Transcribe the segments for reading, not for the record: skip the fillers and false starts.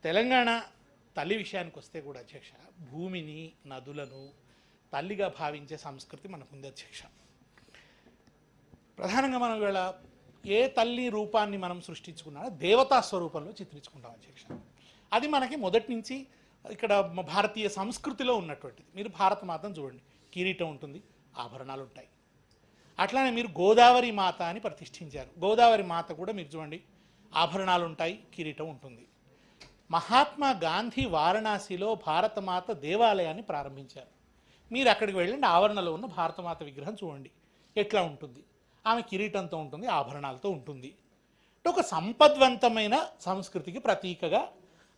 తెలంగాణ తల్లి విషయానికి వస్తే కూడా అధ్యక్ష, భూమిని నదులను తల్లిగా భావించే సంస్కృతి మనకుంది అధ్యక్ష. ప్రధానంగా మనం ఇవాళ ఏ తల్లి రూపాన్ని మనం సృష్టించుకున్నా దేవతా స్వరూపంలో చిత్రించుకుంటాం అధ్యక్ష. అది మనకి మొదటి నుంచి ఇక్కడ భారతీయ సంస్కృతిలో ఉన్నటువంటిది. మీరు భారతమాతను చూడండి, కిరీటం ఉంటుంది, ఆభరణాలు ఉంటాయి. అట్లానే మీరు గోదావరి మాత అని ప్రతిష్ఠించారు. గోదావరి మాత కూడా మీరు చూడండి, ఆభరణాలు ఉంటాయి, కిరీటం ఉంటుంది. మహాత్మా గాంధీ వారణాసిలో భారతమాత దేవాలయాన్ని ప్రారంభించారు. మీరు అక్కడికి వెళ్ళండి, ఆవరణలో ఉన్న భారతమాత విగ్రహం చూడండి ఎట్లా ఉంటుంది. ఆమె కిరీటంతో ఉంటుంది, ఆభరణాలతో ఉంటుంది. ఒక సంపద్వంతమైన సంస్కృతికి ప్రతీకగా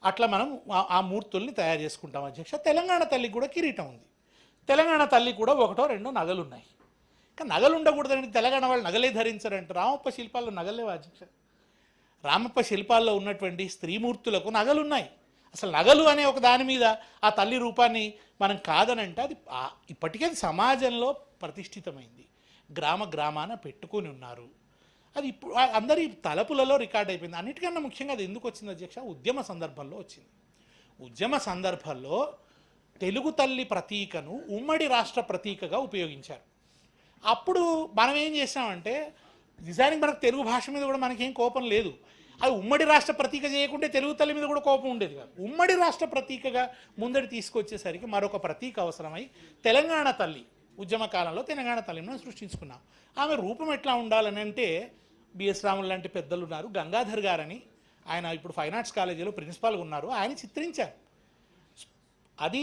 అట్లా మనం ఆ మూర్తుల్ని తయారు చేసుకుంటాం అధ్యక్ష. తెలంగాణ తల్లికి కూడా కిరీటం ఉంది. తెలంగాణ తల్లికి కూడా ఒకటో రెండో నగలు ఉన్నాయి. కానీ నగలు ఉండకూడదండి, తెలంగాణ వాళ్ళు నగలే ధరించారంటే. రామప్ప శిల్పాల్లో నగలేవా అధ్యక్ష? రామప్ప శిల్పాల్లో ఉన్నటువంటి స్త్రీమూర్తులకు నగలు ఉన్నాయి. అసలు నగలు అనే ఒక దాని మీద ఆ తల్లి రూపాన్ని మనం కాదనంటే అది ఇప్పటికే సమాజంలో ప్రతిష్ఠితమైంది. గ్రామాన పెట్టుకొని ఉన్నారు. అది ఇప్పుడు అందరి తలపులలో రికార్డ్ అయిపోయింది. అన్నిటికన్నా ముఖ్యంగా అది ఎందుకు వచ్చింది అధ్యక్ష? ఉద్యమ సందర్భంలో వచ్చింది. ఉద్యమ సందర్భంలో తెలుగు తల్లి ప్రతీకను ఉమ్మడి రాష్ట్ర ప్రతీకగా ఉపయోగించారు. అప్పుడు మనం ఏం చేసామంటే, నిజానికి మనకు తెలుగు భాష మీద కూడా మనకేం కోపం లేదు. అది ఉమ్మడి రాష్ట్ర ప్రతీక చేయకుంటే తెలుగు తల్లి మీద కూడా కోపం ఉండేది కాదు. ఉమ్మడి రాష్ట్ర ప్రతీకగా ముందడి తీసుకొచ్చేసరికి మరొక ప్రతీక అవసరమై తెలంగాణ తల్లి ఉద్యమ కాలంలో తెలంగాణ తల్లిని మనం సృష్టించుకున్నాం. ఆమె రూపం ఎట్లా ఉండాలని అంటే, బిఎస్ రాములు లాంటి పెద్దలు ఉన్నారు, గంగాధర్ గారని ఆయన ఇప్పుడు ఫైన్ ఆర్ట్స్ కాలేజీలో ప్రిన్సిపాల్గా ఉన్నారు, ఆయన చిత్రించారు. అది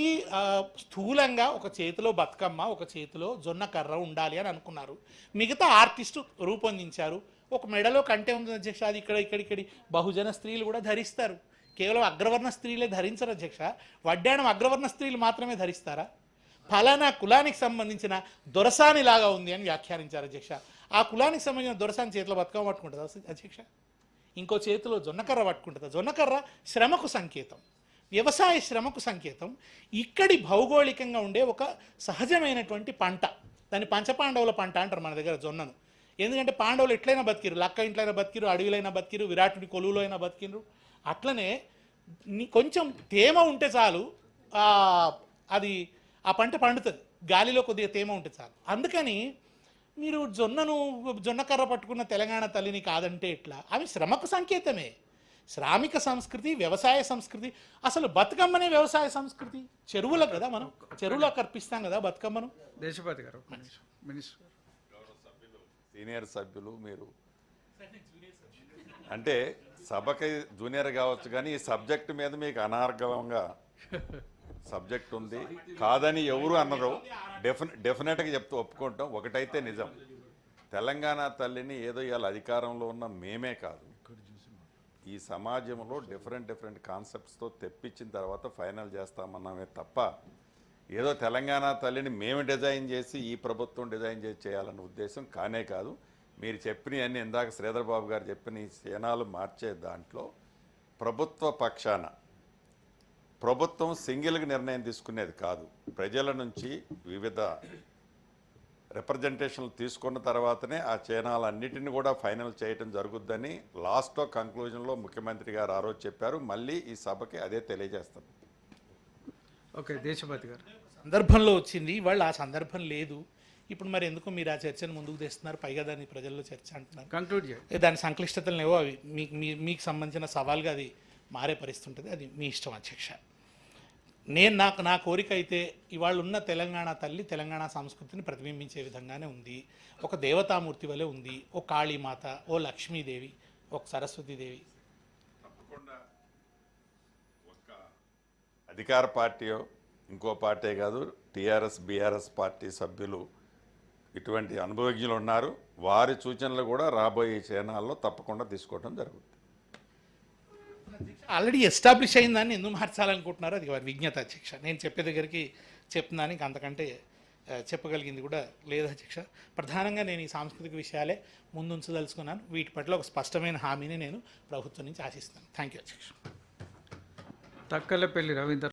స్థూలంగా ఒక చేతిలో బతుకమ్మ, ఒక చేతిలో జొన్న కర్ర ఉండాలి అని అనుకున్నారు. మిగతా ఆర్టిస్టు రూపొందించారు. ఒక మెడలో కంటే ఉంది అధ్యక్ష, అది ఇక్కడి బహుజన స్త్రీలు కూడా ధరిస్తారు. కేవలం అగ్రవర్ణ స్త్రీలే ధరించరు అధ్యక్ష. వడ్డాణం అగ్రవర్ణ స్త్రీలు మాత్రమే ధరిస్తారా? ఫలానా కులానికి సంబంధించిన దొరసానిలాగా ఉంది అని వ్యాఖ్యానించారు అధ్యక్ష. ఆ కులానికి సంబంధించిన దొరసాని చేతిలో బతుకమ్మ పట్టుకుంటుందా అధ్యక్ష? ఇంకో చేతిలో జొన్నకర్ర పట్టుకుంటుందా? జొన్నకర్ర శ్రమకు సంకేతం, వ్యవసాయ శ్రమకు సంకేతం. ఇక్కడి భౌగోళికంగా ఉండే ఒక సహజమైనటువంటి పంట. దాన్ని పంచపాండవుల పంట అంటారు మన దగ్గర జొన్నను. ఎందుకంటే పాండవులు ఎట్లయినా బతికిరు, లక్క ఇంట్లైనా బతికిరు, అడవిలైనా బతికిరు, విరాటుడి కొలువులో అయినా బతికిరు. అట్లనే కొంచెం తేమ ఉంటే చాలు అది ఆ పంట పండుతుంది. గాలిలో కొద్దిగా తేమ ఉంటే చాలు. అందుకని మీరు జొన్నకర్ర పట్టుకున్న తెలంగాణ తల్లిని కాదంటే ఎట్లా? అవి శ్రమకు సంకేతమే. శ్రామిక సంస్కృతి, వ్యవసాయ సంస్కృతి. అసలు బతుకమ్మనే వ్యవసాయ సంస్కృతి. చెరువులో కదా మనం చెరువులో కర్పిస్తాం కదా బతుకమ్మను. దేశపతి గారు, మినిస్టర్, సీనియర్ సభ్యులు మీరు అంటే సభకి జూనియర్ కావచ్చు, కానీ ఈ సబ్జెక్టు మీద మీకు అనార్గవంగా సబ్జెక్ట్ ఉంది కాదని ఎవరు అన్నారు. డెఫినెట్గా చెప్తూ ఒప్పుకుంటాం. ఒకటైతే నిజం, తెలంగాణ తల్లిని ఏదో ఇవాళ అధికారంలో ఉన్న మేమే కాదు, ఈ సమాజంలో డిఫరెంట్ కాన్సెప్ట్స్తో తెప్పించిన తర్వాత ఫైనల్ చేస్తామన్నామే తప్ప ఏదో తెలంగాణ తల్లిని మేము డిజైన్ చేసి ఈ ప్రభుత్వం డిజైన్ చేసి చేయాలన్న ఉద్దేశం కానే కాదు. మీరు చెప్పినవన్నీ ఇందాక శ్రీధర్ బాబు గారు చెప్పిన ఈ సేనాలు మార్చే దాంట్లో ప్రభుత్వ పక్షాన ప్రభుత్వం సింగిల్గా నిర్ణయం తీసుకునేది కాదు. ప్రజల నుంచి వివిధ రిప్రజెంటేషన్లు తీసుకున్న తర్వాతనే ఆ చైనాలన్నిటిని కూడా ఫైనల్ చేయటం జరుగుద్దని లాస్ట్లో కంక్లూజన్లో ముఖ్యమంత్రి గారు ఆ రోజు చెప్పారు. మళ్ళీ ఈ సభకి అదే తెలియజేస్తాం. ఓకే, దేశపతి గారు. సందర్భంలో వచ్చింది, వాళ్ళు ఆ సందర్భం లేదు. ఇప్పుడు మరి ఎందుకు మీరు ఆ చర్చను ముందుకు తెస్తున్నారు? పైగా దాన్ని ప్రజల్లో చర్చ అంటున్నారు. కంక్లూడ్ చేయండి. దాని సంక్లిష్టతలు లేవో అవి మీకు సంబంధించిన సవాల్గా అది మారే పరిస్థితి ఉంటుంది. అది మీ ఇష్టం అధ్యక్ష. నా కోరిక అయితే ఇవాళ ఉన్న తెలంగాణ తల్లి తెలంగాణ సంస్కృతిని ప్రతిబింబించే విధంగానే ఉంది. ఒక దేవతామూర్తి వలె ఉంది. ఓ కాళీమాత, ఓ లక్ష్మీదేవి, ఒక సరస్వతీదేవి. తప్పకుండా ఒక అధికార పార్టీ ఇంకో పార్టీ కాదు, టీఆర్ఎస్ బీఆర్ఎస్ పార్టీ సభ్యులు ఇటువంటి అనుభవజ్ఞులు ఉన్నారు. వారి సూచనలు కూడా రాబోయే చరణాల్లో తప్పకుండా తీసుకోవడం జరుగుతుంది. ఆల్రెడీ ఎస్టాబ్లిష్ అయిందని ఎందుకు మార్చాలనుకుంటున్నారు? అది వారి విజ్ఞత అధ్యక్ష. నేను చెప్పే దగ్గరికి చెప్తున్నానికి అంతకంటే చెప్పగలిగింది కూడా లేదు అధ్యక్ష. ప్రధానంగా నేను ఈ సాంస్కృతిక విషయాలే ముందుంచదలుచుకున్నాను. వీటి పట్ల ఒక స్పష్టమైన హామీని నేను ప్రభుత్వం నుంచి ఆశిస్తాను. థ్యాంక్ యూ అధ్యక్ష. తక్కలపల్లి రవీందర్.